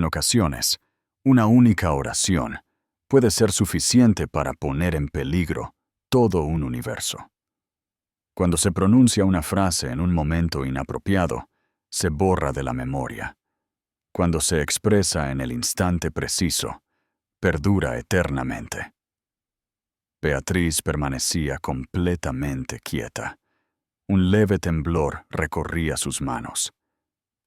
En ocasiones, una única oración puede ser suficiente para poner en peligro todo un universo. Cuando se pronuncia una frase en un momento inapropiado, se borra de la memoria. Cuando se expresa en el instante preciso, perdura eternamente. Beatriz permanecía completamente quieta. Un leve temblor recorría sus manos.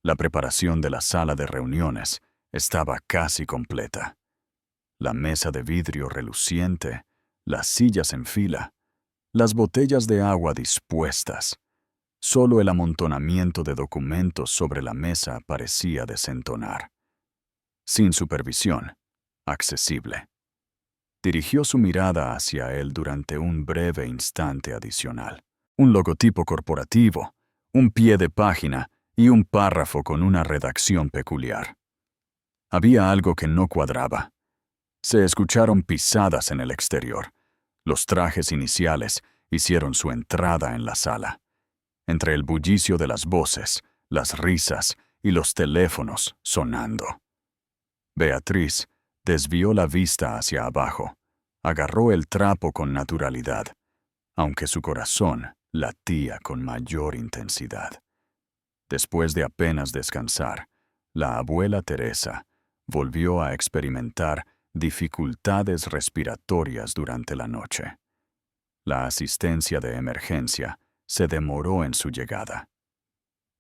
La preparación de la sala de reuniones estaba casi completa. La mesa de vidrio reluciente, las sillas en fila, las botellas de agua dispuestas. Solo el amontonamiento de documentos sobre la mesa parecía desentonar. Sin supervisión, accesible. Dirigió su mirada hacia él durante un breve instante adicional. Un logotipo corporativo, un pie de página y un párrafo con una redacción peculiar. Había algo que no cuadraba. Se escucharon pisadas en el exterior. Los trajes iniciales hicieron su entrada en la sala. Entre el bullicio de las voces, las risas y los teléfonos sonando. Beatriz desvió la vista hacia abajo, agarró el trapo con naturalidad, aunque su corazón latía con mayor intensidad. Después de apenas descansar, la abuela Teresa volvió a experimentar dificultades respiratorias durante la noche. La asistencia de emergencia se demoró en su llegada.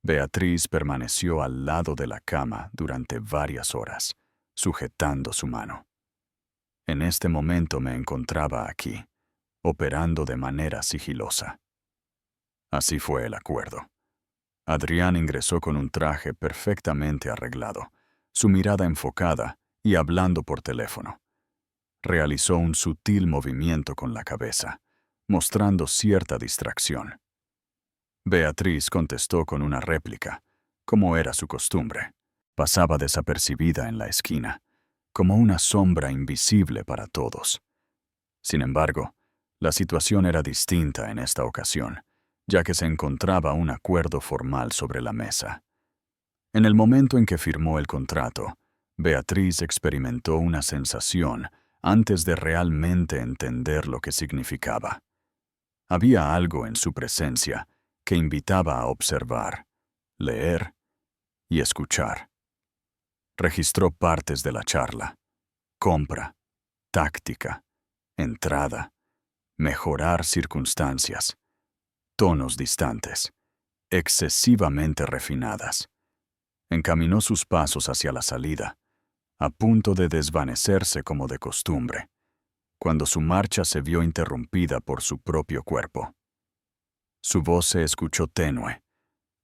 Beatriz permaneció al lado de la cama durante varias horas, sujetando su mano. En este momento me encontraba aquí, operando de manera sigilosa. Así fue el acuerdo. Adrián ingresó con un traje perfectamente arreglado, su mirada enfocada y hablando por teléfono. Realizó un sutil movimiento con la cabeza, mostrando cierta distracción. Beatriz contestó con una réplica, como era su costumbre. Pasaba desapercibida en la esquina, como una sombra invisible para todos. Sin embargo, la situación era distinta en esta ocasión, ya que se encontraba un acuerdo formal sobre la mesa. En el momento en que firmó el contrato, Beatriz experimentó una sensación antes de realmente entender lo que significaba. Había algo en su presencia que invitaba a observar, leer y escuchar. Registró partes de la charla: compra, táctica, entrada, mejorar circunstancias, tonos distantes, excesivamente refinadas. Encaminó sus pasos hacia la salida, a punto de desvanecerse como de costumbre, cuando su marcha se vio interrumpida por su propio cuerpo. Su voz se escuchó tenue,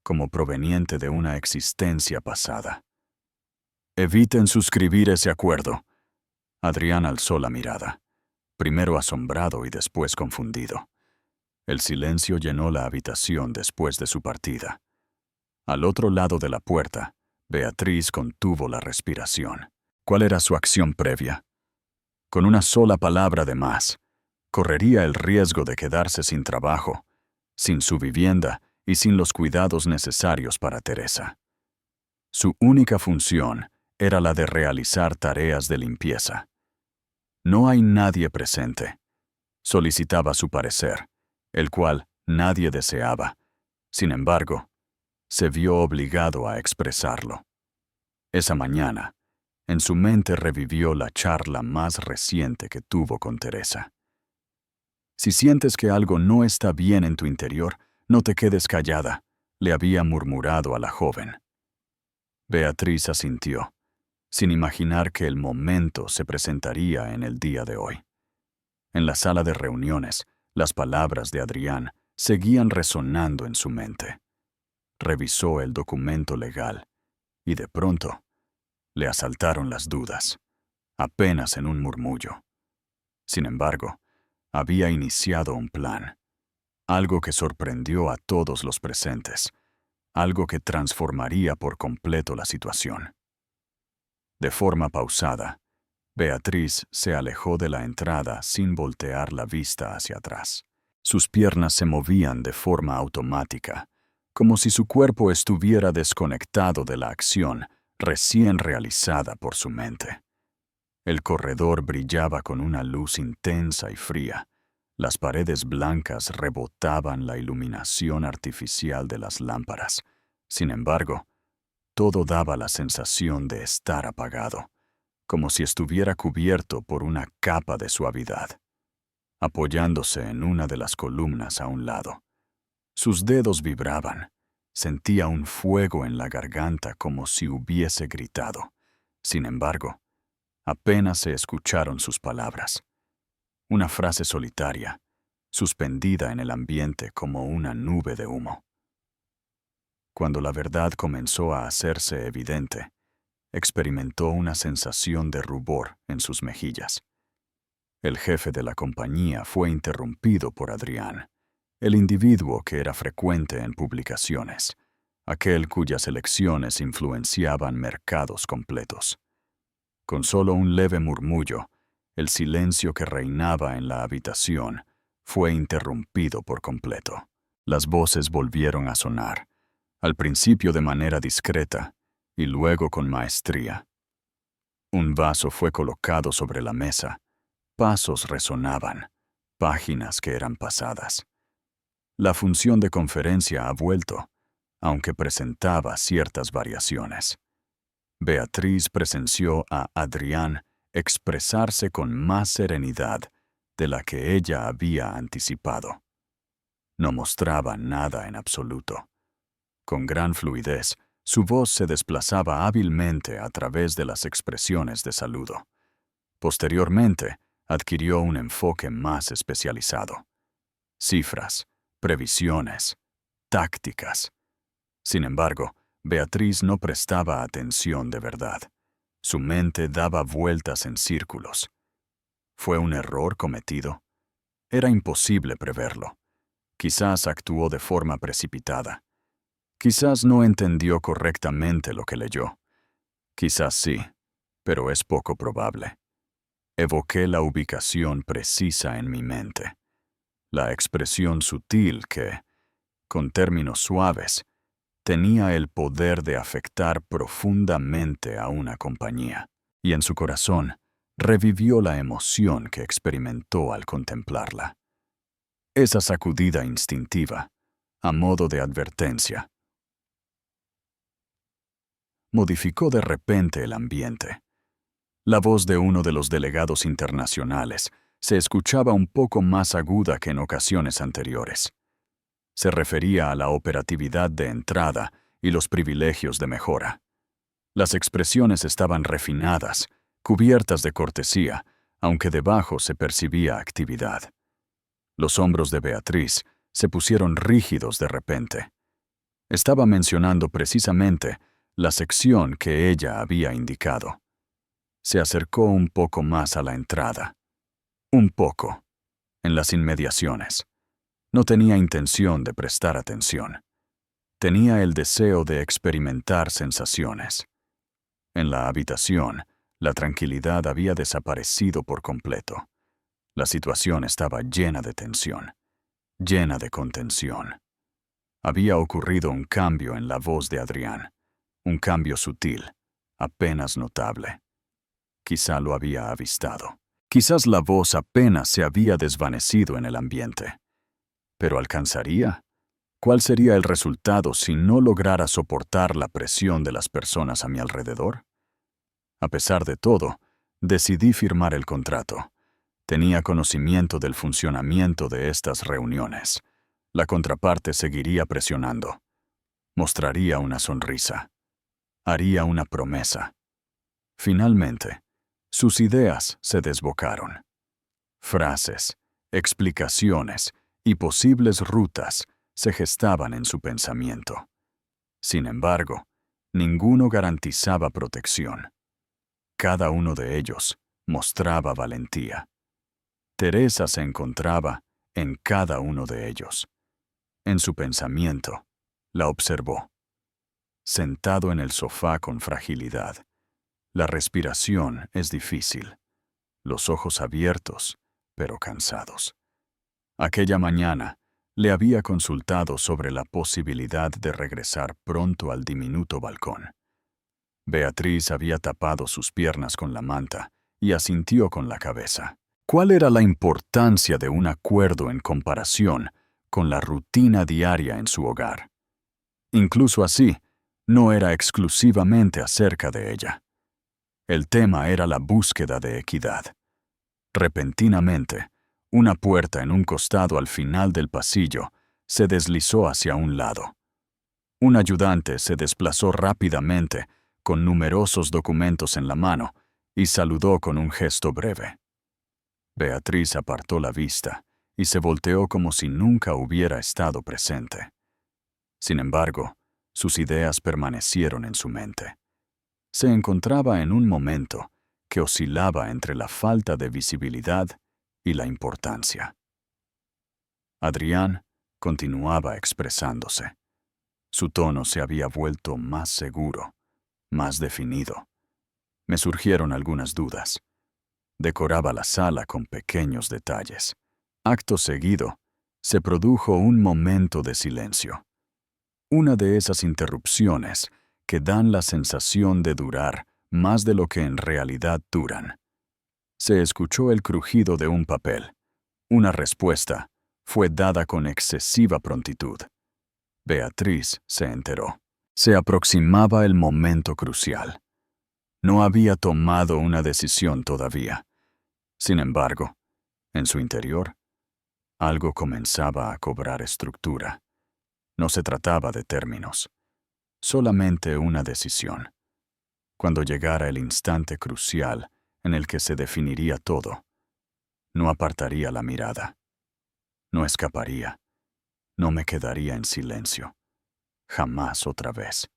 como proveniente de una existencia pasada. «Eviten suscribir ese acuerdo». Adrián alzó la mirada, primero asombrado y después confundido. El silencio llenó la habitación después de su partida. Al otro lado de la puerta, Beatriz contuvo la respiración. ¿Cuál era su acción previa? Con una sola palabra de más, correría el riesgo de quedarse sin trabajo, sin su vivienda y sin los cuidados necesarios para Teresa. Su única función era la de realizar tareas de limpieza. No hay nadie presente. Solicitaba su parecer, el cual nadie deseaba. Sin embargo, se vio obligado a expresarlo. Esa mañana, en su mente revivió la charla más reciente que tuvo con Teresa. «Si sientes que algo no está bien en tu interior, no te quedes callada», le había murmurado a la joven. Beatriz asintió, sin imaginar que el momento se presentaría en el día de hoy. En la sala de reuniones, las palabras de Adrián seguían resonando en su mente. Revisó el documento legal y de pronto le asaltaron las dudas, apenas en un murmullo. Sin embargo, había iniciado un plan, algo que sorprendió a todos los presentes, algo que transformaría por completo la situación. De forma pausada, Beatriz se alejó de la entrada sin voltear la vista hacia atrás. Sus piernas se movían de forma automática, como si su cuerpo estuviera desconectado de la acción recién realizada por su mente. El corredor brillaba con una luz intensa y fría. Las paredes blancas rebotaban la iluminación artificial de las lámparas. Sin embargo, todo daba la sensación de estar apagado, como si estuviera cubierto por una capa de suavidad. Apoyándose en una de las columnas a un lado, sus dedos vibraban. Sentía un fuego en la garganta como si hubiese gritado. Sin embargo, apenas se escucharon sus palabras. Una frase solitaria, suspendida en el ambiente como una nube de humo. Cuando la verdad comenzó a hacerse evidente, experimentó una sensación de rubor en sus mejillas. El jefe de la compañía fue interrumpido por Adrián, el individuo que era frecuente en publicaciones, aquel cuyas elecciones influenciaban mercados completos. Con solo un leve murmullo, el silencio que reinaba en la habitación fue interrumpido por completo. Las voces volvieron a sonar, al principio de manera discreta y luego con maestría. Un vaso fue colocado sobre la mesa, pasos resonaban, páginas que eran pasadas. La función de conferencia ha vuelto, aunque presentaba ciertas variaciones. Beatriz presenció a Adrián expresarse con más serenidad de la que ella había anticipado. No mostraba nada en absoluto. Con gran fluidez, su voz se desplazaba hábilmente a través de las expresiones de saludo. Posteriormente, adquirió un enfoque más especializado. Cifras, previsiones, tácticas. Sin embargo, Beatriz no prestaba atención de verdad. Su mente daba vueltas en círculos. ¿Fue un error cometido? Era imposible preverlo. Quizás actuó de forma precipitada. Quizás no entendió correctamente lo que leyó. Quizás sí, pero es poco probable. Evoqué la ubicación precisa en mi mente. La expresión sutil que, con términos suaves, tenía el poder de afectar profundamente a una compañía, y en su corazón revivió la emoción que experimentó al contemplarla. Esa sacudida instintiva, a modo de advertencia, modificó de repente el ambiente. La voz de uno de los delegados internacionales se escuchaba un poco más aguda que en ocasiones anteriores. Se refería a la operatividad de entrada y los privilegios de mejora. Las expresiones estaban refinadas, cubiertas de cortesía, aunque debajo se percibía actividad. Los hombros de Beatriz se pusieron rígidos de repente. Estaba mencionando precisamente la sección que ella había indicado. Se acercó un poco más a la entrada. Un poco. En las inmediaciones. No tenía intención de prestar atención. Tenía el deseo de experimentar sensaciones. En la habitación, la tranquilidad había desaparecido por completo. La situación estaba llena de tensión, llena de contención. Había ocurrido un cambio en la voz de Adrián, un cambio sutil, apenas notable. Quizá lo había avistado. Quizás la voz apenas se había desvanecido en el ambiente. ¿Pero alcanzaría? ¿Cuál sería el resultado si no lograra soportar la presión de las personas a mi alrededor? A pesar de todo, decidí firmar el contrato. Tenía conocimiento del funcionamiento de estas reuniones. La contraparte seguiría presionando. Mostraría una sonrisa. Haría una promesa. Finalmente, sus ideas se desbocaron. Frases, explicaciones y posibles rutas se gestaban en su pensamiento. Sin embargo, ninguno garantizaba protección. Cada uno de ellos mostraba valentía. Teresa se encontraba en cada uno de ellos. En su pensamiento, la observó. Sentado en el sofá con fragilidad. La respiración es difícil. Los ojos abiertos, pero cansados. Aquella mañana, le había consultado sobre la posibilidad de regresar pronto al diminuto balcón. Beatriz había tapado sus piernas con la manta y asintió con la cabeza. ¿Cuál era la importancia de un acuerdo en comparación con la rutina diaria en su hogar? Incluso así, no era exclusivamente acerca de ella. El tema era la búsqueda de equidad. Repentinamente, una puerta en un costado al final del pasillo se deslizó hacia un lado. Un ayudante se desplazó rápidamente con numerosos documentos en la mano y saludó con un gesto breve. Beatriz apartó la vista y se volteó como si nunca hubiera estado presente. Sin embargo, sus ideas permanecieron en su mente. Se encontraba en un momento que oscilaba entre la falta de visibilidad y la importancia. Adrián continuaba expresándose. Su tono se había vuelto más seguro, más definido. Me surgieron algunas dudas. Decoraba la sala con pequeños detalles. Acto seguido, se produjo un momento de silencio. Una de esas interrupciones que dan la sensación de durar más de lo que en realidad duran. Se escuchó el crujido de un papel. Una respuesta fue dada con excesiva prontitud. Beatriz se enteró. Se aproximaba el momento crucial. No había tomado una decisión todavía. Sin embargo, en su interior, algo comenzaba a cobrar estructura. No se trataba de términos, solamente una decisión. Cuando llegara el instante crucial en el que se definiría todo, no apartaría la mirada. No escaparía. No me quedaría en silencio. Jamás otra vez.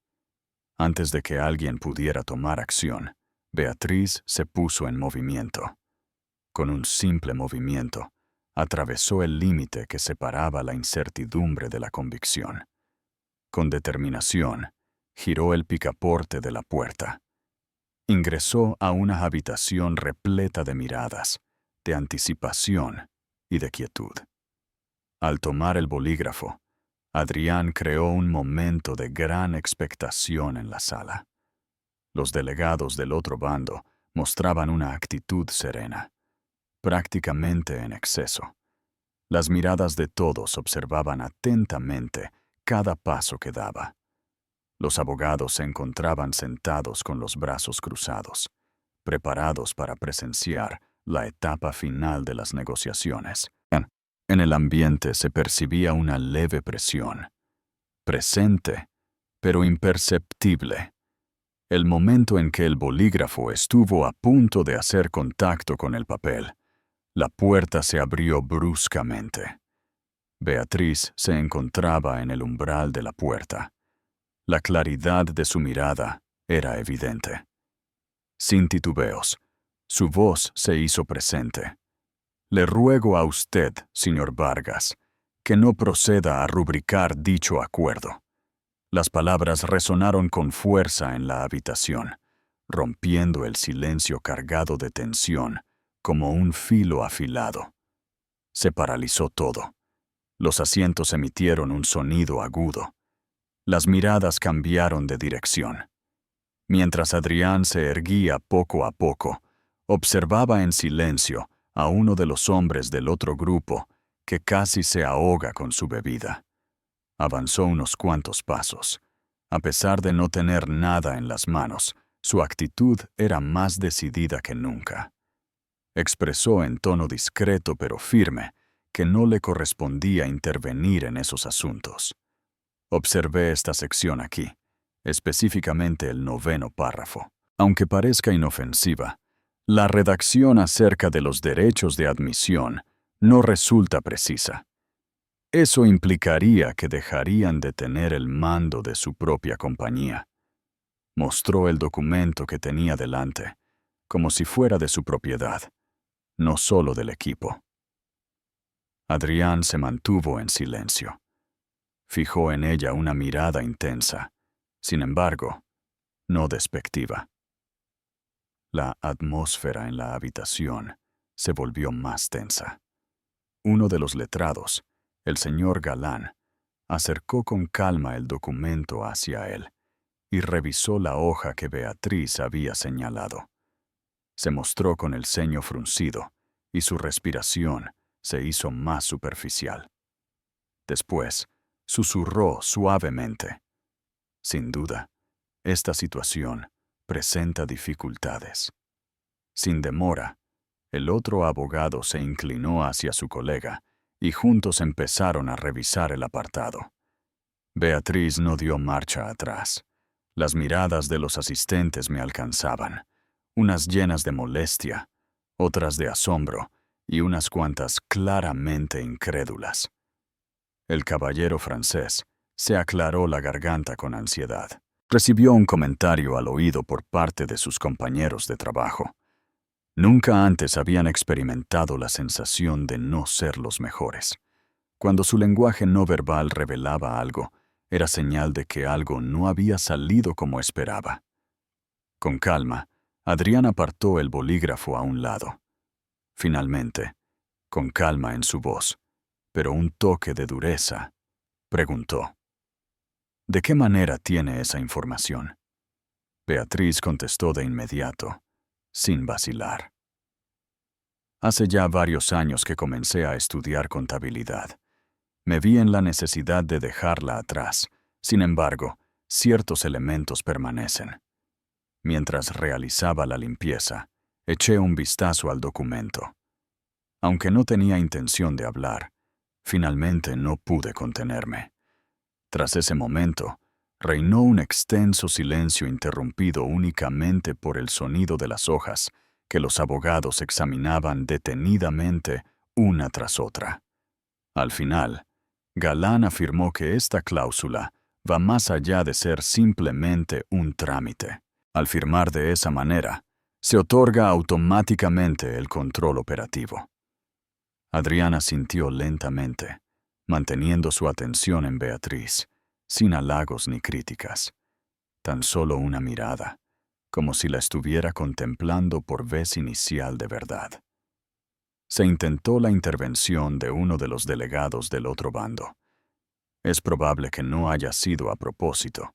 Antes de que alguien pudiera tomar acción, Beatriz se puso en movimiento. Con un simple movimiento, atravesó el límite que separaba la incertidumbre de la convicción. Con determinación, giró el picaporte de la puerta. Ingresó a una habitación repleta de miradas, de anticipación y de quietud. Al tomar el bolígrafo, Adrián creó un momento de gran expectación en la sala. Los delegados del otro bando mostraban una actitud serena, prácticamente en exceso. Las miradas de todos observaban atentamente cada paso que daba. Los abogados se encontraban sentados con los brazos cruzados, preparados para presenciar la etapa final de las negociaciones. En el ambiente se percibía una leve presión, presente, pero imperceptible. El momento en que el bolígrafo estuvo a punto de hacer contacto con el papel, la puerta se abrió bruscamente. Beatriz se encontraba en el umbral de la puerta. La claridad de su mirada era evidente. Sin titubeos, su voz se hizo presente. Le ruego a usted, señor Vargas, que no proceda a rubricar dicho acuerdo. Las palabras resonaron con fuerza en la habitación, rompiendo el silencio cargado de tensión como un filo afilado. Se paralizó todo. Los asientos emitieron un sonido agudo. Las miradas cambiaron de dirección. Mientras Adrián se erguía poco a poco, observaba en silencio a uno de los hombres del otro grupo que casi se ahoga con su bebida. Avanzó unos cuantos pasos. A pesar de no tener nada en las manos, su actitud era más decidida que nunca. Expresó en tono discreto pero firme que no le correspondía intervenir en esos asuntos. Observé esta sección aquí, específicamente el 9º párrafo. Aunque parezca inofensiva, la redacción acerca de los derechos de admisión no resulta precisa. Eso implicaría que dejarían de tener el mando de su propia compañía. Mostró el documento que tenía delante, como si fuera de su propiedad, no solo del equipo. Adrián se mantuvo en silencio. Fijó en ella una mirada intensa, sin embargo, no despectiva. La atmósfera en la habitación se volvió más tensa. Uno de los letrados, el señor Galán, acercó con calma el documento hacia él y revisó la hoja que Beatriz había señalado. Se mostró con el ceño fruncido y su respiración se hizo más superficial. Después, susurró suavemente. Sin duda, esta situación presenta dificultades. Sin demora, el otro abogado se inclinó hacia su colega y juntos empezaron a revisar el apartado. Beatriz no dio marcha atrás. Las miradas de los asistentes me alcanzaban, unas llenas de molestia, otras de asombro y unas cuantas claramente incrédulas. El caballero francés se aclaró la garganta con ansiedad. Recibió un comentario al oído por parte de sus compañeros de trabajo. Nunca antes habían experimentado la sensación de no ser los mejores. Cuando su lenguaje no verbal revelaba algo, era señal de que algo no había salido como esperaba. Con calma, Adrián apartó el bolígrafo a un lado. Finalmente, con calma en su voz, pero un toque de dureza, preguntó: ¿De qué manera tiene esa información? Beatriz contestó de inmediato, sin vacilar. Hace ya varios años que comencé a estudiar contabilidad. Me vi en la necesidad de dejarla atrás. Sin embargo, ciertos elementos permanecen. Mientras realizaba la limpieza, eché un vistazo al documento. Aunque no tenía intención de hablar, finalmente no pude contenerme. Tras ese momento, reinó un extenso silencio interrumpido únicamente por el sonido de las hojas que los abogados examinaban detenidamente una tras otra. Al final, Galán afirmó que esta cláusula va más allá de ser simplemente un trámite. Al firmar de esa manera, se otorga automáticamente el control operativo. Adrián asintió lentamente, manteniendo su atención en Beatriz, sin halagos ni críticas. Tan solo una mirada, como si la estuviera contemplando por vez inicial de verdad. Se intentó la intervención de uno de los delegados del otro bando. Es probable que no haya sido a propósito.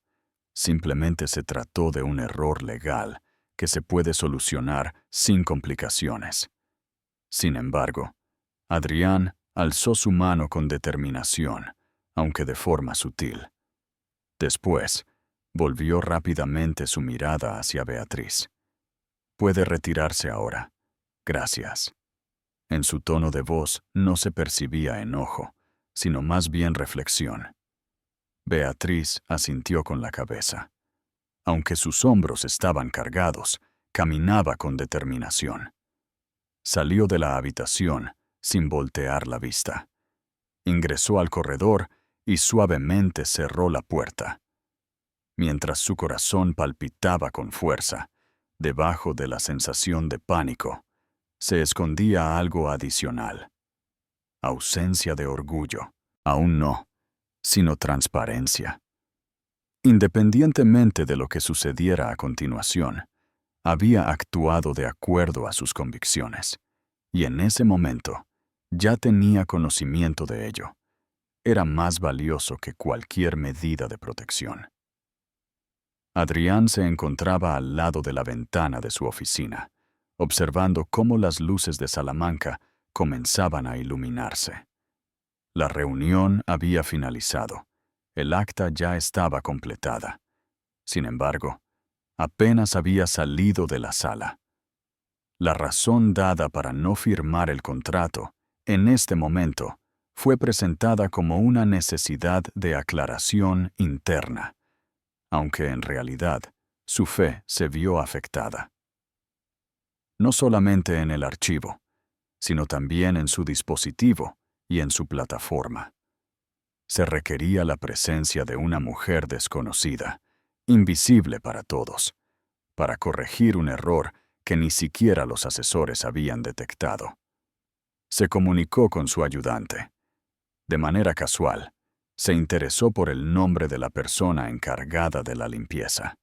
Simplemente se trató de un error legal que se puede solucionar sin complicaciones. Sin embargo, Adrián alzó su mano con determinación, aunque de forma sutil. Después, volvió rápidamente su mirada hacia Beatriz. Puede retirarse ahora. Gracias. En su tono de voz no se percibía enojo, sino más bien reflexión. Beatriz asintió con la cabeza. Aunque sus hombros estaban cargados, caminaba con determinación. Salió de la habitación sin voltear la vista. Ingresó al corredor y suavemente cerró la puerta. Mientras su corazón palpitaba con fuerza, debajo de la sensación de pánico, se escondía algo adicional. Ausencia de orgullo. Aún no, sino transparencia. Independientemente de lo que sucediera a continuación, había actuado de acuerdo a sus convicciones, y en ese momento ya tenía conocimiento de ello. Era más valioso que cualquier medida de protección. Adrián se encontraba al lado de la ventana de su oficina, observando cómo las luces de Salamanca comenzaban a iluminarse. La reunión había finalizado. El acta ya estaba completada. Sin embargo, apenas había salido de la sala. La razón dada para no firmar el contrato, en este momento, fue presentada como una necesidad de aclaración interna, aunque en realidad su fe se vio afectada. No solamente en el archivo, sino también en su dispositivo y en su plataforma. Se requería la presencia de una mujer desconocida, invisible para todos, para corregir un error que ni siquiera los asesores habían detectado. Se comunicó con su ayudante. De manera casual, se interesó por el nombre de la persona encargada de la limpieza.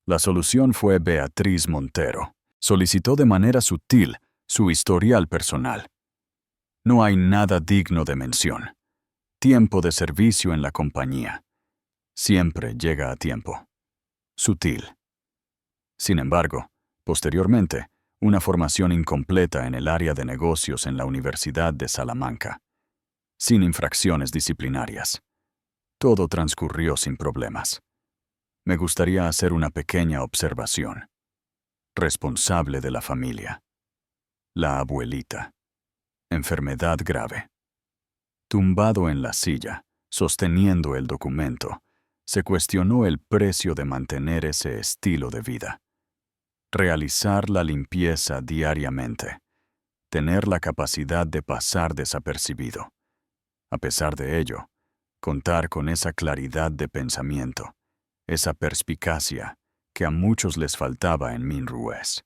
La solución fue Beatriz Montero. Solicitó de manera sutil su historial personal. No hay nada digno de mención. Tiempo de servicio en la compañía. Siempre llega a tiempo. sutil. Sin embargo, posteriormente, una formación incompleta en el área de negocios en la Universidad de Salamanca, sin infracciones disciplinarias. Todo transcurrió sin problemas. Me gustaría hacer una pequeña observación. Responsable de la familia. La abuelita. Enfermedad grave. Tumbado en la silla, sosteniendo el documento, se cuestionó el precio de mantener ese estilo de vida. Realizar la limpieza diariamente. Tener la capacidad de pasar desapercibido. A pesar de ello, contar con esa claridad de pensamiento, esa perspicacia que a muchos les faltaba en Minrués.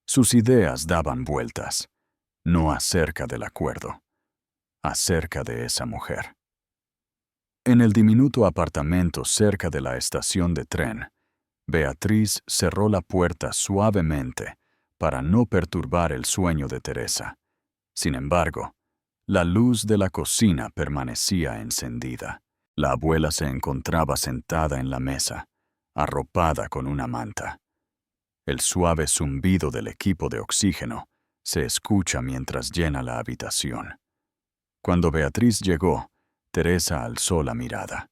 Sus ideas daban vueltas, no acerca del acuerdo, acerca de esa mujer. En el diminuto apartamento cerca de la estación de tren, Beatriz cerró la puerta suavemente para no perturbar el sueño de Teresa. Sin embargo, la luz de la cocina permanecía encendida. La abuela se encontraba sentada en la mesa, arropada con una manta. El suave zumbido del equipo de oxígeno se escucha mientras llena la habitación. Cuando Beatriz llegó, Teresa alzó la mirada.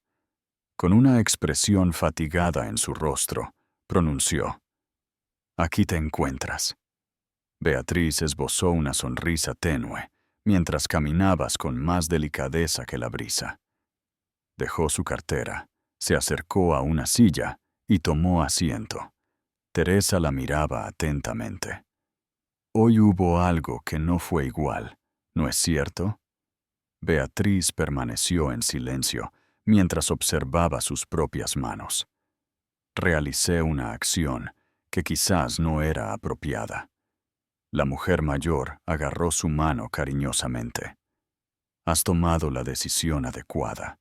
Con una expresión fatigada en su rostro, pronunció: «Aquí te encuentras». Beatriz esbozó una sonrisa tenue, mientras caminabas con más delicadeza que la brisa. Dejó su cartera, se acercó a una silla y tomó asiento. Teresa la miraba atentamente. Hoy hubo algo que no fue igual, ¿no es cierto? Beatriz permaneció en silencio mientras observaba sus propias manos. Realicé una acción que quizás no era apropiada. La mujer mayor agarró su mano cariñosamente. Has tomado la decisión adecuada.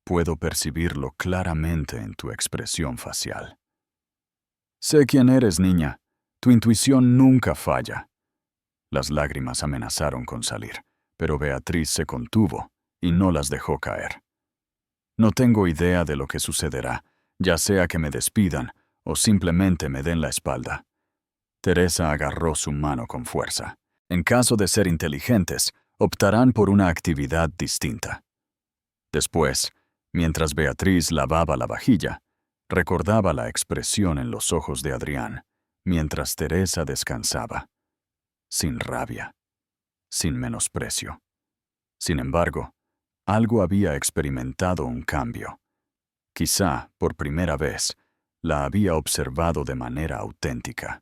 Puedo percibirlo claramente en tu expresión facial. Sé quién eres, niña. Tu intuición nunca falla. Las lágrimas amenazaron con salir, pero Beatriz se contuvo y no las dejó caer. No tengo idea de lo que sucederá, ya sea que me despidan o simplemente me den la espalda. Teresa agarró su mano con fuerza. En caso de ser inteligentes, optarán por una actividad distinta. Después, mientras Beatriz lavaba la vajilla, recordaba la expresión en los ojos de Adrián, mientras Teresa descansaba. Sin rabia, sin menosprecio. Sin embargo, algo había experimentado un cambio. Quizá, por primera vez, la había observado de manera auténtica.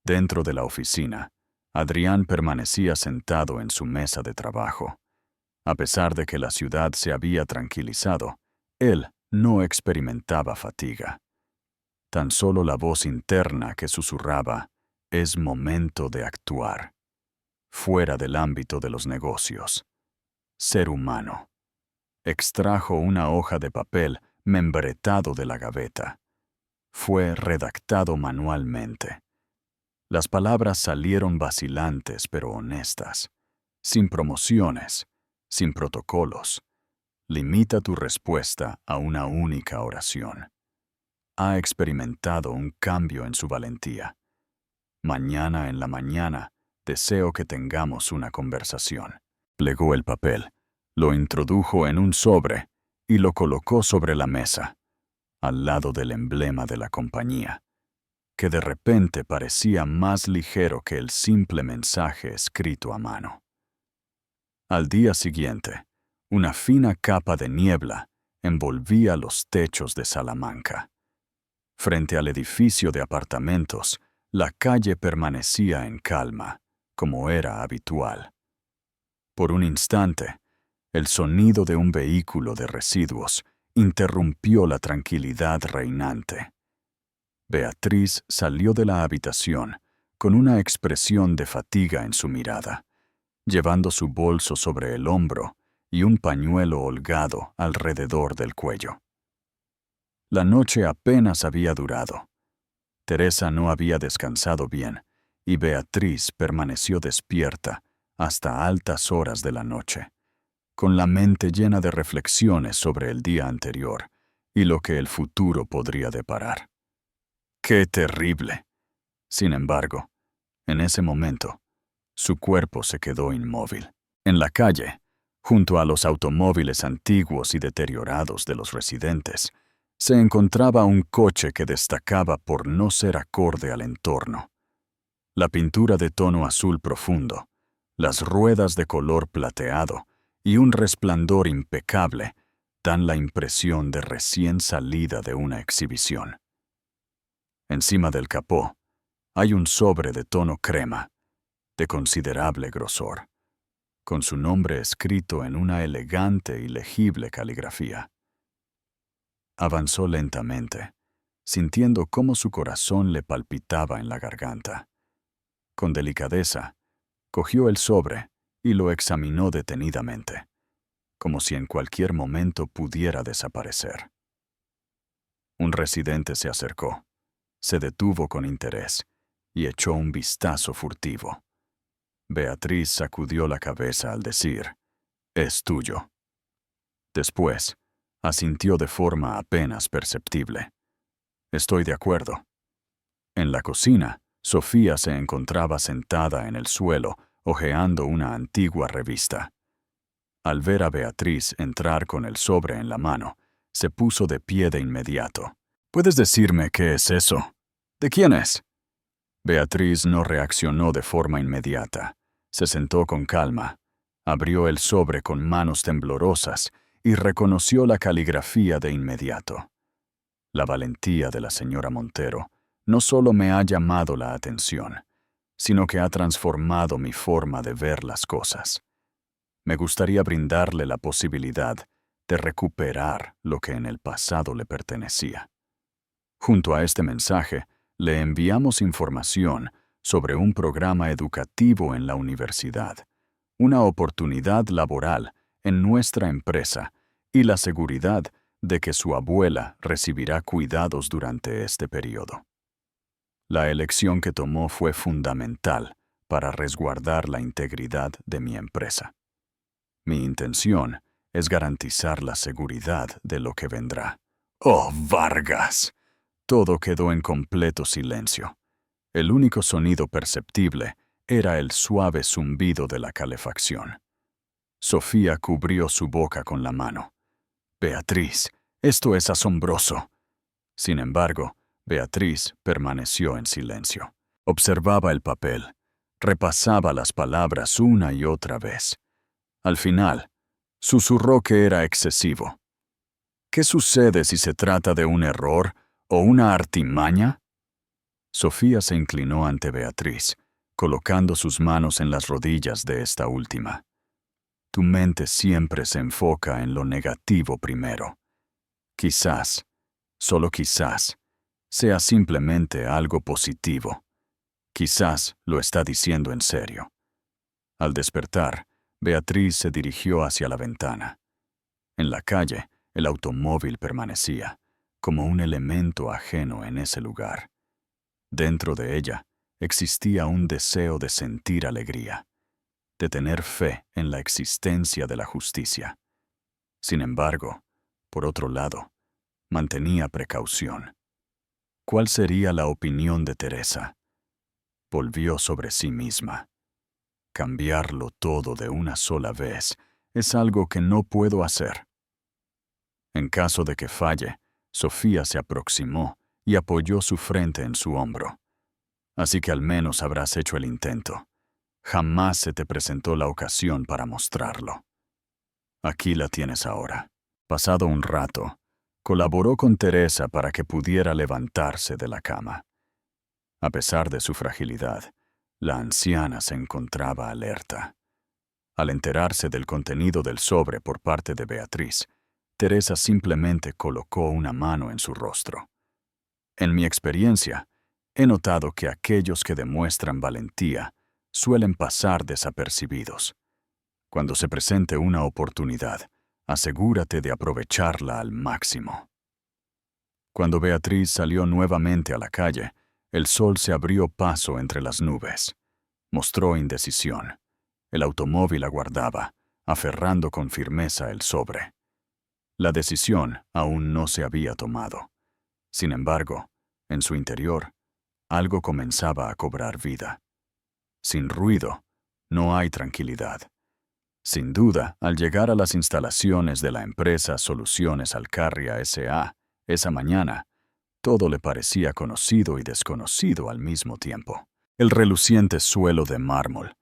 Dentro de la oficina, Adrián permanecía sentado en su mesa de trabajo. A pesar de que la ciudad se había tranquilizado, él no experimentaba fatiga. Tan solo la voz interna que susurraba: «Es momento de actuar», fuera del ámbito de los negocios. Ser humano. Extrajo una hoja de papel membretado de la gaveta. Fue redactado manualmente. Las palabras salieron vacilantes pero honestas, sin promociones, sin protocolos. Limita tu respuesta a una única oración. Ha experimentado un cambio en su valentía. Mañana en la mañana deseo que tengamos una conversación. Plegó el papel, lo introdujo en un sobre y lo colocó sobre la mesa, al lado del emblema de la compañía, que de repente parecía más ligero que el simple mensaje escrito a mano. Al día siguiente, una fina capa de niebla envolvía los techos de Salamanca. Frente al edificio de apartamentos, la calle permanecía en calma, como era habitual. Por un instante, el sonido de un vehículo de residuos interrumpió la tranquilidad reinante. Beatriz salió de la habitación con una expresión de fatiga en su mirada, llevando su bolso sobre el hombro y un pañuelo holgado alrededor del cuello. La noche apenas había durado. Teresa no había descansado bien y Beatriz permaneció despierta hasta altas horas de la noche, con la mente llena de reflexiones sobre el día anterior y lo que el futuro podría deparar. ¡Qué terrible! Sin embargo, en ese momento, su cuerpo se quedó inmóvil. En la calle, junto a los automóviles antiguos y deteriorados de los residentes, se encontraba un coche que destacaba por no ser acorde al entorno. La pintura de tono azul profundo, las ruedas de color plateado y un resplandor impecable dan la impresión de recién salida de una exhibición. Encima del capó hay un sobre de tono crema, de considerable grosor, con su nombre escrito en una elegante y legible caligrafía. Avanzó lentamente, sintiendo cómo su corazón le palpitaba en la garganta. Con delicadeza, cogió el sobre y lo examinó detenidamente, como si en cualquier momento pudiera desaparecer. Un residente se acercó, se detuvo con interés y echó un vistazo furtivo. Beatriz sacudió la cabeza al decir, «Es tuyo». Después, asintió de forma apenas perceptible. «Estoy de acuerdo». En la cocina, Sofía se encontraba sentada en el suelo, hojeando una antigua revista. Al ver a Beatriz entrar con el sobre en la mano, se puso de pie de inmediato. «¿Puedes decirme qué es eso? ¿De quién es?» Beatriz no reaccionó de forma inmediata. Se sentó con calma, abrió el sobre con manos temblorosas y reconoció la caligrafía de inmediato. La valentía de la señora Montero no solo me ha llamado la atención, sino que ha transformado mi forma de ver las cosas. Me gustaría brindarle la posibilidad de recuperar lo que en el pasado le pertenecía. Junto a este mensaje, le enviamos información sobre un programa educativo en la universidad, una oportunidad laboral en nuestra empresa y la seguridad de que su abuela recibirá cuidados durante este periodo. La elección que tomó fue fundamental para resguardar la integridad de mi empresa. Mi intención es garantizar la seguridad de lo que vendrá. ¡Oh, Vargas! Todo quedó en completo silencio. El único sonido perceptible era el suave zumbido de la calefacción. Sofía cubrió su boca con la mano. «Beatriz, esto es asombroso». Sin embargo, Beatriz permaneció en silencio. Observaba el papel, repasaba las palabras una y otra vez. Al final, susurró que era excesivo. ¿Qué sucede si se trata de un error o una artimaña? Sofía se inclinó ante Beatriz, colocando sus manos en las rodillas de esta última. Tu mente siempre se enfoca en lo negativo primero. Quizás, solo quizás, sea simplemente algo positivo. Quizás lo está diciendo en serio. Al despertar, Beatriz se dirigió hacia la ventana. En la calle, el automóvil permanecía, como un elemento ajeno en ese lugar. Dentro de ella existía un deseo de sentir alegría, de tener fe en la existencia de la justicia. Sin embargo, por otro lado, mantenía precaución. ¿Cuál sería la opinión de Teresa? Volvió sobre sí misma. Cambiarlo todo de una sola vez es algo que no puedo hacer. En caso de que falle, Sofía se aproximó y apoyó su frente en su hombro. Así que al menos habrás hecho el intento. Jamás se te presentó la ocasión para mostrarlo. Aquí la tienes ahora. Pasado un rato, colaboró con Teresa para que pudiera levantarse de la cama. A pesar de su fragilidad, la anciana se encontraba alerta. Al enterarse del contenido del sobre por parte de Beatriz, Teresa simplemente colocó una mano en su rostro. En mi experiencia, he notado que aquellos que demuestran valentía suelen pasar desapercibidos. Cuando se presente una oportunidad, asegúrate de aprovecharla al máximo. Cuando Beatriz salió nuevamente a la calle, el sol se abrió paso entre las nubes. Mostró indecisión. El automóvil aguardaba, aferrando con firmeza el sobre. La decisión aún no se había tomado. Sin embargo, en su interior, algo comenzaba a cobrar vida. Sin ruido, no hay tranquilidad. Sin duda, al llegar a las instalaciones de la empresa Soluciones Alcarria S.A., esa mañana, todo le parecía conocido y desconocido al mismo tiempo. El reluciente suelo de mármol,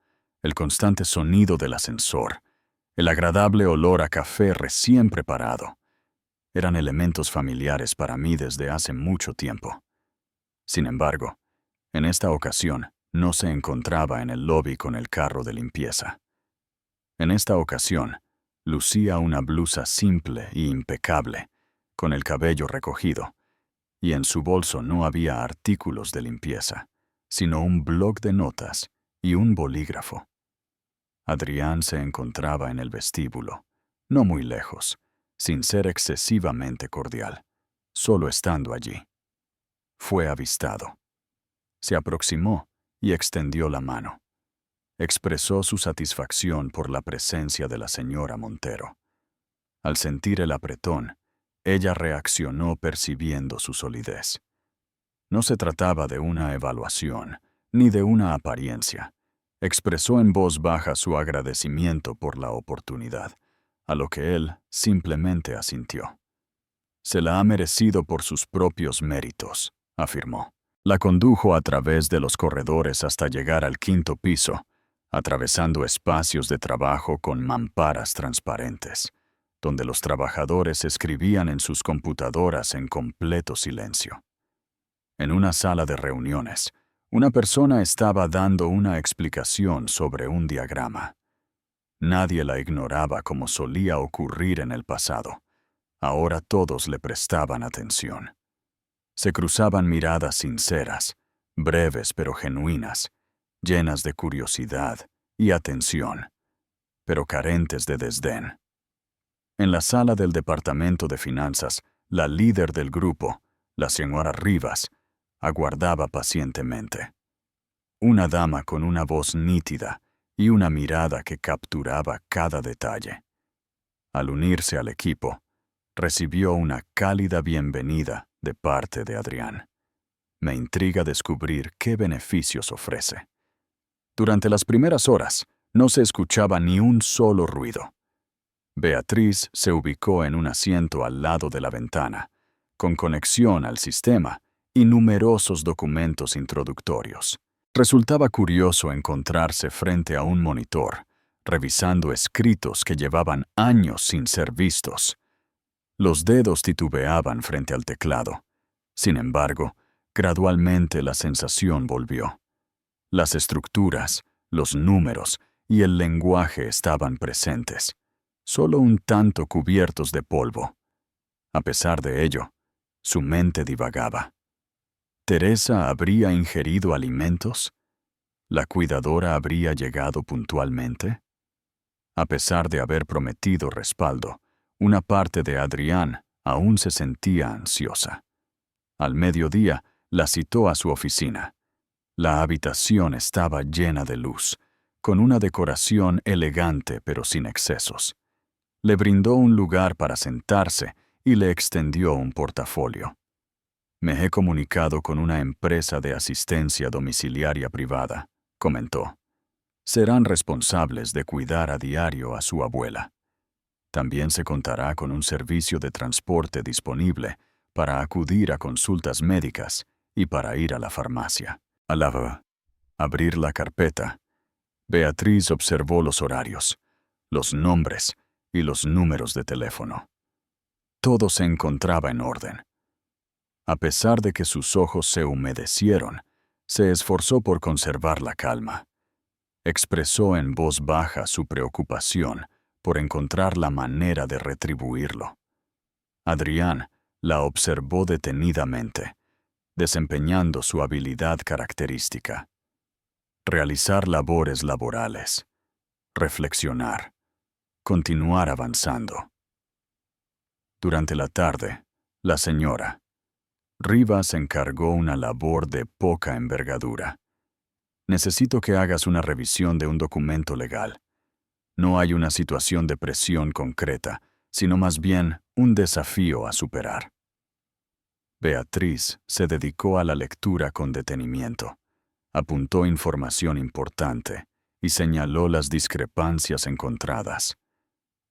el constante sonido del ascensor, el agradable olor a café recién preparado, eran elementos familiares para mí desde hace mucho tiempo. Sin embargo, en esta ocasión no se encontraba en el lobby con el carro de limpieza. En esta ocasión, lucía una blusa simple y impecable, con el cabello recogido, y en su bolso no había artículos de limpieza, sino un bloc de notas y un bolígrafo. Adrián se encontraba en el vestíbulo, no muy lejos, sin ser excesivamente cordial, solo estando allí. Fue avistado. Se aproximó y extendió la mano. Expresó su satisfacción por la presencia de la señora Montero. Al sentir el apretón, ella reaccionó percibiendo su solidez. No se trataba de una evaluación, ni de una apariencia. Expresó en voz baja su agradecimiento por la oportunidad, a lo que él simplemente asintió. Se la ha merecido por sus propios méritos, afirmó. La condujo a través de los corredores hasta llegar al 5º piso, atravesando espacios de trabajo con mamparas transparentes, donde los trabajadores escribían en sus computadoras en completo silencio. En una sala de reuniones, una persona estaba dando una explicación sobre un diagrama. Nadie la ignoraba como solía ocurrir en el pasado. Ahora todos le prestaban atención. Se cruzaban miradas sinceras, breves pero genuinas, llenas de curiosidad y atención, pero carentes de desdén. En la sala del departamento de finanzas, la líder del grupo, la señora Rivas, aguardaba pacientemente. Una dama con una voz nítida y una mirada que capturaba cada detalle. Al unirse al equipo, recibió una cálida bienvenida de parte de Adrián. Me intriga descubrir qué beneficios ofrece. Durante las primeras horas, no se escuchaba ni un solo ruido. Beatriz se ubicó en un asiento al lado de la ventana, con conexión al sistema y numerosos documentos introductorios. Resultaba curioso encontrarse frente a un monitor, revisando escritos que llevaban años sin ser vistos. Los dedos titubeaban frente al teclado. Sin embargo, gradualmente la sensación volvió. Las estructuras, los números y el lenguaje estaban presentes, solo un tanto cubiertos de polvo. A pesar de ello, su mente divagaba. ¿Teresa habría ingerido alimentos? ¿La cuidadora habría llegado puntualmente? A pesar de haber prometido respaldo, una parte de Adrián aún se sentía ansiosa. Al mediodía, la citó a su oficina. La habitación estaba llena de luz, con una decoración elegante pero sin excesos. Le brindó un lugar para sentarse y le extendió un portafolio. Me he comunicado con una empresa de asistencia domiciliaria privada, comentó. Serán responsables de cuidar a diario a su abuela. También se contará con un servicio de transporte disponible para acudir a consultas médicas y para ir a la farmacia. Al abrir la carpeta, Beatriz observó los horarios, los nombres y los números de teléfono. Todo se encontraba en orden. A pesar de que sus ojos se humedecieron, se esforzó por conservar la calma. Expresó en voz baja su preocupación por encontrar la manera de retribuirlo. Adrián la observó detenidamente, desempeñando su habilidad característica. Realizar labores laborales, reflexionar, continuar avanzando. Durante la tarde, la señora Rivas encargó una labor de poca envergadura. Necesito que hagas una revisión de un documento legal. No hay una situación de presión concreta, sino más bien un desafío a superar. Beatriz se dedicó a la lectura con detenimiento, apuntó información importante y señaló las discrepancias encontradas.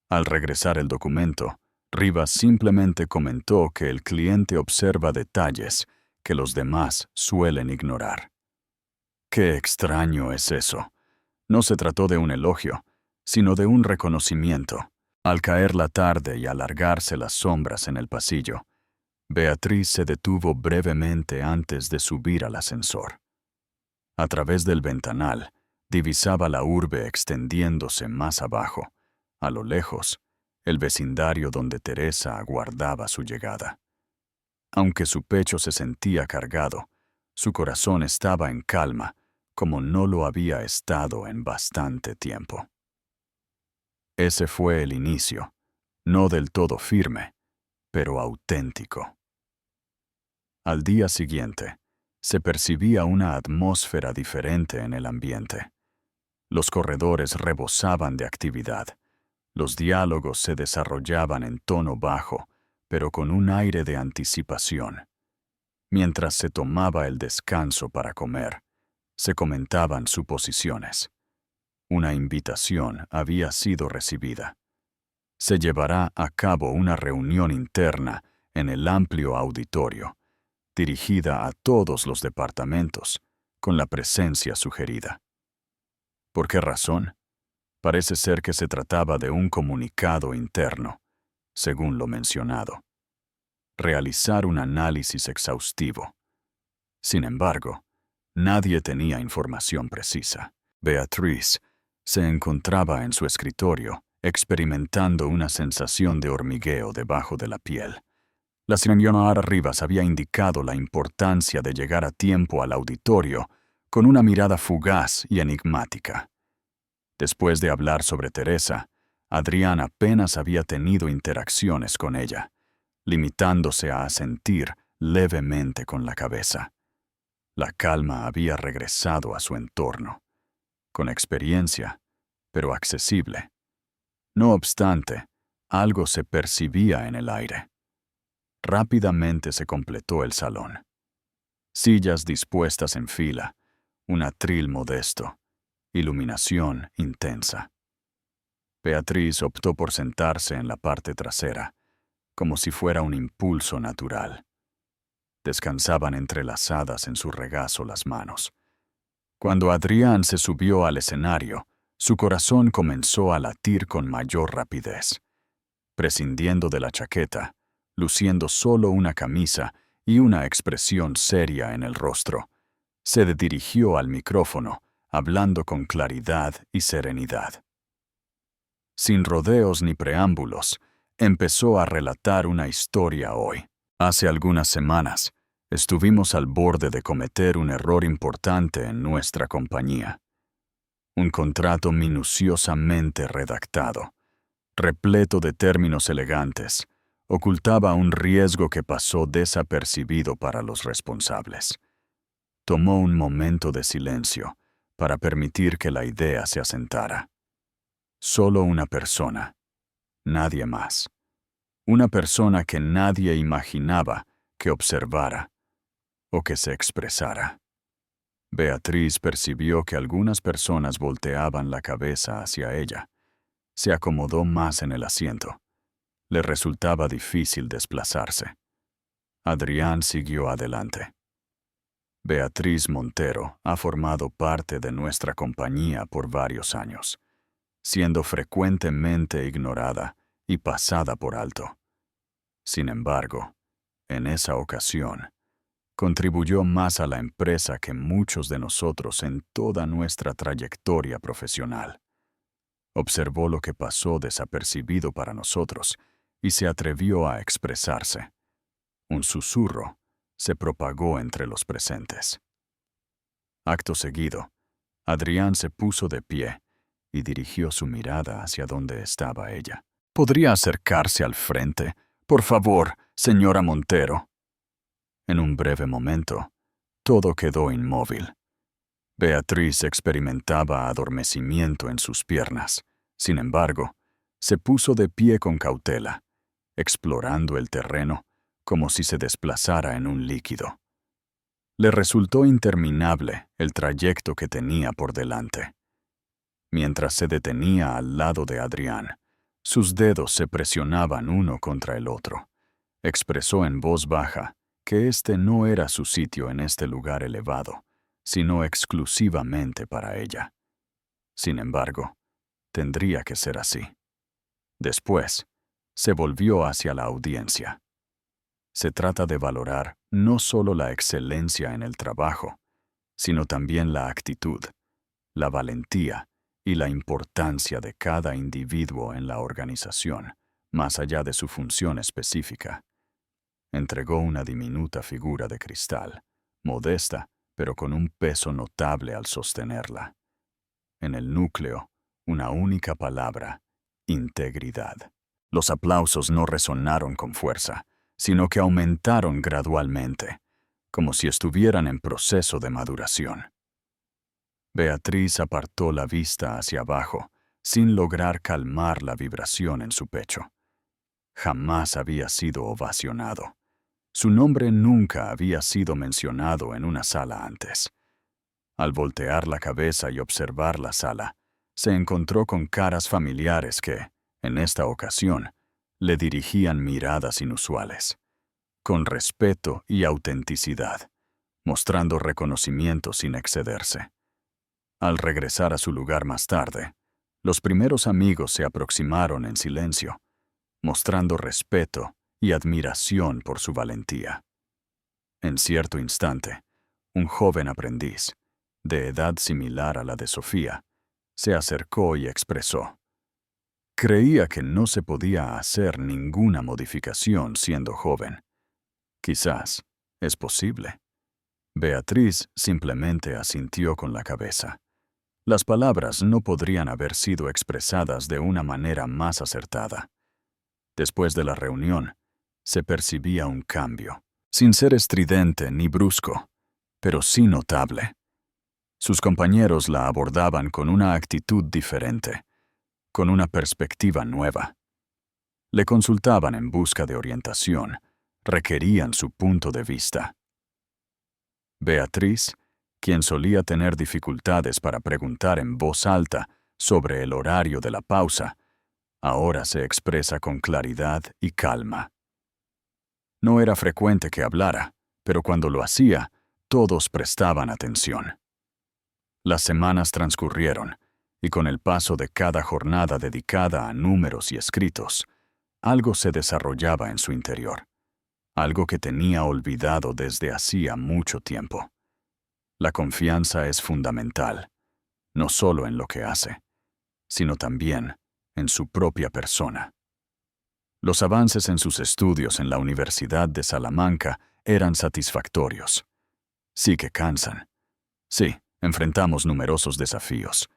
Al regresar el documento, Rivas simplemente comentó que el cliente observa detalles que los demás suelen ignorar. Qué extraño es eso. No se trató de un elogio, sino de un reconocimiento. Al caer la tarde y alargarse las sombras en el pasillo, Beatriz se detuvo brevemente antes de subir al ascensor. A través del ventanal, divisaba la urbe extendiéndose más abajo, a lo lejos, el vecindario donde Teresa aguardaba su llegada. Aunque su pecho se sentía cargado, su corazón estaba en calma, como no lo había estado en bastante tiempo. Ese fue el inicio, no del todo firme, pero auténtico. Al día siguiente, se percibía una atmósfera diferente en el ambiente. Los corredores rebosaban de actividad. Los diálogos se desarrollaban en tono bajo, pero con un aire de anticipación. Mientras se tomaba el descanso para comer, se comentaban suposiciones. Una invitación había sido recibida. Se llevará a cabo una reunión interna en el amplio auditorio, dirigida a todos los departamentos, con la presencia sugerida. ¿Por qué razón? Parece ser que se trataba de un comunicado interno, según lo mencionado. Realizar un análisis exhaustivo. Sin embargo, nadie tenía información precisa. Beatriz se encontraba en su escritorio, experimentando una sensación de hormigueo debajo de la piel. La señora Rivas había indicado la importancia de llegar a tiempo al auditorio con una mirada fugaz y enigmática. Después de hablar sobre Teresa, Adrián apenas había tenido interacciones con ella, limitándose a asentir levemente con la cabeza. La calma había regresado a su entorno, con experiencia, pero accesible. No obstante, algo se percibía en el aire. Rápidamente se completó el salón. Sillas dispuestas en fila, un atril modesto, iluminación intensa. Beatriz optó por sentarse en la parte trasera, como si fuera un impulso natural. Descansaban entrelazadas en su regazo las manos. Cuando Adrián se subió al escenario, su corazón comenzó a latir con mayor rapidez. Prescindiendo de la chaqueta, luciendo solo una camisa y una expresión seria en el rostro, se dirigió al micrófono, hablando con claridad y serenidad. Sin rodeos ni preámbulos, empezó a relatar una historia hoy. Hace algunas semanas, estuvimos al borde de cometer un error importante en nuestra compañía. Un contrato minuciosamente redactado, repleto de términos elegantes, ocultaba un riesgo que pasó desapercibido para los responsables. Tomó un momento de silencio para permitir que la idea se asentara. Solo una persona, nadie más. Una persona que nadie imaginaba que observara o que se expresara. Beatriz percibió que algunas personas volteaban la cabeza hacia ella. Se acomodó más en el asiento. Le resultaba difícil desplazarse. Adrián siguió adelante. Beatriz Montero ha formado parte de nuestra compañía por varios años, siendo frecuentemente ignorada y pasada por alto. Sin embargo, en esa ocasión, contribuyó más a la empresa que muchos de nosotros en toda nuestra trayectoria profesional. Observó lo que pasó desapercibido para nosotros y se atrevió a expresarse. Un susurro se propagó entre los presentes. Acto seguido, Adrián se puso de pie y dirigió su mirada hacia donde estaba ella. ¿Podría acercarse al frente? Por favor, señora Montero. En un breve momento, todo quedó inmóvil. Beatriz experimentaba adormecimiento en sus piernas. Sin embargo, Se puso de pie con cautela, explorando el terreno como si se desplazara en un líquido. Le resultó interminable el trayecto que tenía por delante. Mientras se detenía al lado de Adrián, sus dedos se presionaban uno contra el otro. Expresó en voz baja que este no era su sitio en este lugar elevado, sino exclusivamente para ella. Sin embargo, tendría que ser así. Después, se volvió hacia la audiencia. Se trata de valorar no solo la excelencia en el trabajo, sino también la actitud, la valentía y la importancia de cada individuo en la organización, más allá de su función específica. Entregó una diminuta figura de cristal, modesta, pero con un peso notable al sostenerla. En el núcleo, una única palabra: integridad. Los aplausos no resonaron con fuerza, sino que aumentaron gradualmente, como si estuvieran en proceso de maduración. Beatriz apartó la vista hacia abajo, sin lograr calmar la vibración en su pecho. Jamás había sido ovacionado. Su nombre nunca había sido mencionado en una sala antes. Al voltear la cabeza y observar la sala, se encontró con caras familiares que, en esta ocasión, le dirigían miradas inusuales, con respeto y autenticidad, mostrando reconocimiento sin excederse. Al regresar a su lugar más tarde, los primeros amigos se aproximaron en silencio, mostrando respeto y admiración por su valentía. En cierto instante, un joven aprendiz, de edad similar a la de Sofía, se acercó y expresó: creía que no se podía hacer ninguna modificación siendo joven. Quizás es posible. Beatriz simplemente asintió con la cabeza. Las palabras no podrían haber sido expresadas de una manera más acertada. Después de la reunión, se percibía un cambio, sin ser estridente ni brusco, pero sí notable. Sus compañeros la abordaban con una actitud diferente, con una perspectiva nueva. Le consultaban en busca de orientación, requerían su punto de vista. Beatriz, quien solía tener dificultades para preguntar en voz alta sobre el horario de la pausa, ahora se expresa con claridad y calma. No era frecuente que hablara, pero cuando lo hacía, todos prestaban atención. Las semanas transcurrieron, y con el paso de cada jornada dedicada a números y escritos, algo se desarrollaba en su interior, algo que tenía olvidado desde hacía mucho tiempo. La confianza es fundamental, no solo en lo que hace, sino también en su propia persona. Los avances en sus estudios en la Universidad de Salamanca eran satisfactorios. Sí que cansan. Sí, enfrentamos numerosos desafíos.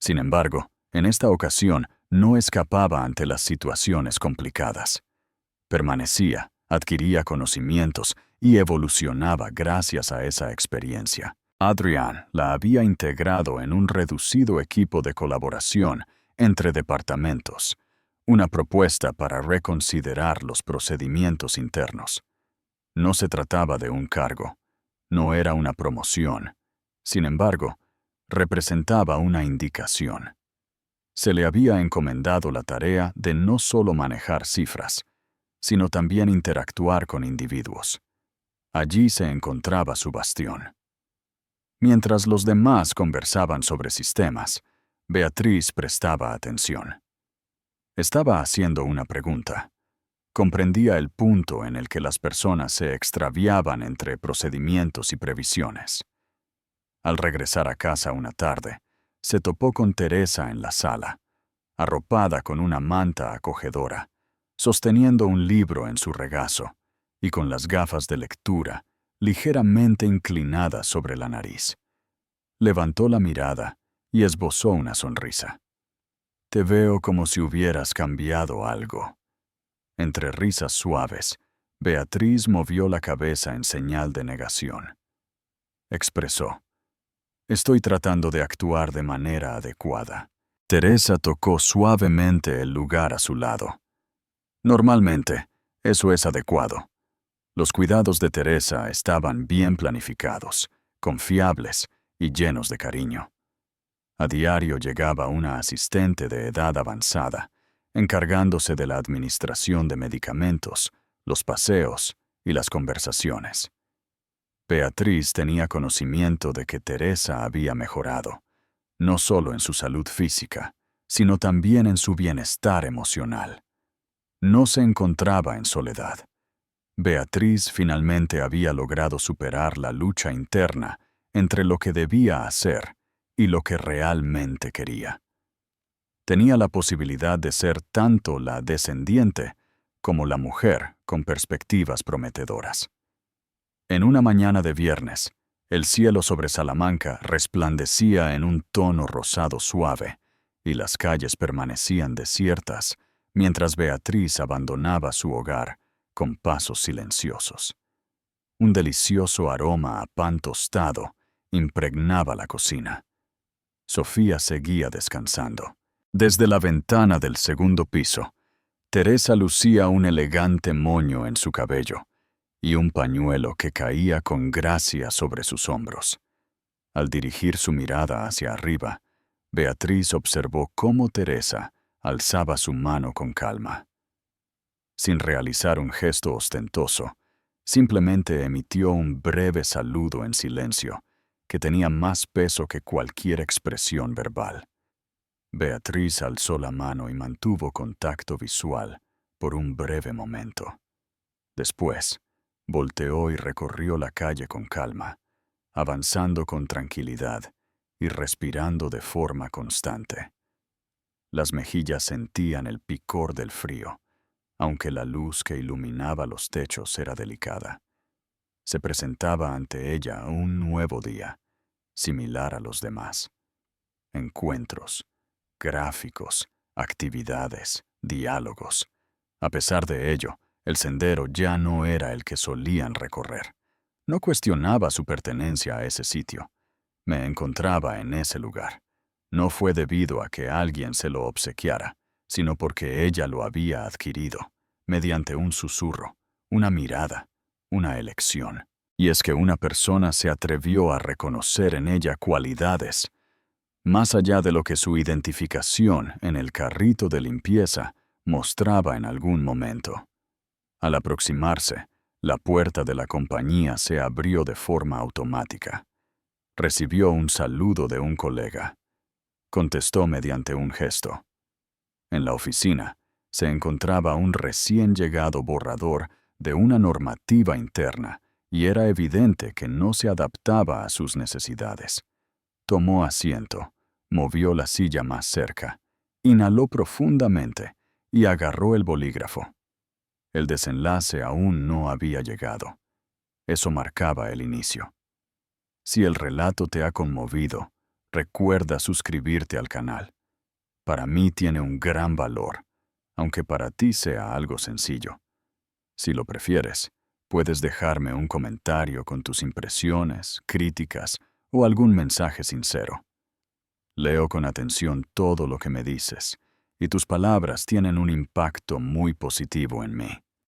Sin embargo, en esta ocasión no escapaba ante las situaciones complicadas. Permanecía, adquiría conocimientos y evolucionaba gracias a esa experiencia. Adrián la había integrado en un reducido equipo de colaboración entre departamentos, una propuesta para reconsiderar los procedimientos internos. No se trataba de un cargo, no era una promoción. Sin embargo, representaba una indicación. Se le había encomendado la tarea de no solo manejar cifras, sino también interactuar con individuos. Allí se encontraba su bastión. Mientras los demás conversaban sobre sistemas, Beatriz prestaba atención. Estaba haciendo una pregunta. Comprendía el punto en el que las personas se extraviaban entre procedimientos y previsiones. Al regresar a casa una tarde, se topó con Teresa en la sala, arropada con una manta acogedora, sosteniendo un libro en su regazo y con las gafas de lectura ligeramente inclinadas sobre la nariz. Levantó la mirada y esbozó una sonrisa. «Te veo como si hubieras cambiado algo». Entre risas suaves, Beatriz movió la cabeza en señal de negación. Expresó: «Estoy tratando de actuar de manera adecuada». Teresa tocó suavemente el lugar a su lado. Normalmente, eso es adecuado. Los cuidados de Teresa estaban bien planificados, confiables y llenos de cariño. A diario llegaba una asistente de edad avanzada, encargándose de la administración de medicamentos, los paseos y las conversaciones. Beatriz tenía conocimiento de que Teresa había mejorado, no solo en su salud física, sino también en su bienestar emocional. No se encontraba en soledad. Beatriz finalmente había logrado superar la lucha interna entre lo que debía hacer y lo que realmente quería. Tenía la posibilidad de ser tanto la descendiente como la mujer con perspectivas prometedoras. En una mañana de viernes, el cielo sobre Salamanca resplandecía en un tono rosado suave y las calles permanecían desiertas mientras Beatriz abandonaba su hogar con pasos silenciosos. Un delicioso aroma a pan tostado impregnaba la cocina. Sofía seguía descansando. Desde la ventana del segundo piso, Teresa lucía un elegante moño en su cabello y un pañuelo que caía con gracia sobre sus hombros. Al dirigir su mirada hacia arriba, Beatriz observó cómo Teresa alzaba su mano con calma. Sin realizar un gesto ostentoso, simplemente emitió un breve saludo en silencio, que tenía más peso que cualquier expresión verbal. Beatriz alzó la mano y mantuvo contacto visual por un breve momento. Después, volteó y recorrió la calle con calma, avanzando con tranquilidad y respirando de forma constante. Las mejillas sentían el picor del frío, aunque la luz que iluminaba los techos era delicada. Se presentaba ante ella un nuevo día, similar a los demás. Encuentros, gráficos, actividades, diálogos. A pesar de ello, el sendero ya no era el que solían recorrer. No cuestionaba su pertenencia a ese sitio. Me encontraba en ese lugar. No fue debido a que alguien se lo obsequiara, sino porque ella lo había adquirido, mediante un susurro, una mirada, una elección. Y es que una persona se atrevió a reconocer en ella cualidades, más allá de lo que su identificación en el carrito de limpieza mostraba en algún momento. Al aproximarse, la puerta de la compañía se abrió de forma automática. Recibió un saludo de un colega. Contestó mediante un gesto. En la oficina se encontraba un recién llegado borrador de una normativa interna y era evidente que no se adaptaba a sus necesidades. Tomó asiento, movió la silla más cerca, inhaló profundamente y agarró el bolígrafo. El desenlace aún no había llegado. Eso marcaba el inicio. Si el relato te ha conmovido, recuerda suscribirte al canal. Para mí tiene un gran valor, aunque para ti sea algo sencillo. Si lo prefieres, puedes dejarme un comentario con tus impresiones, críticas o algún mensaje sincero. Leo con atención todo lo que me dices, y tus palabras tienen un impacto muy positivo en mí.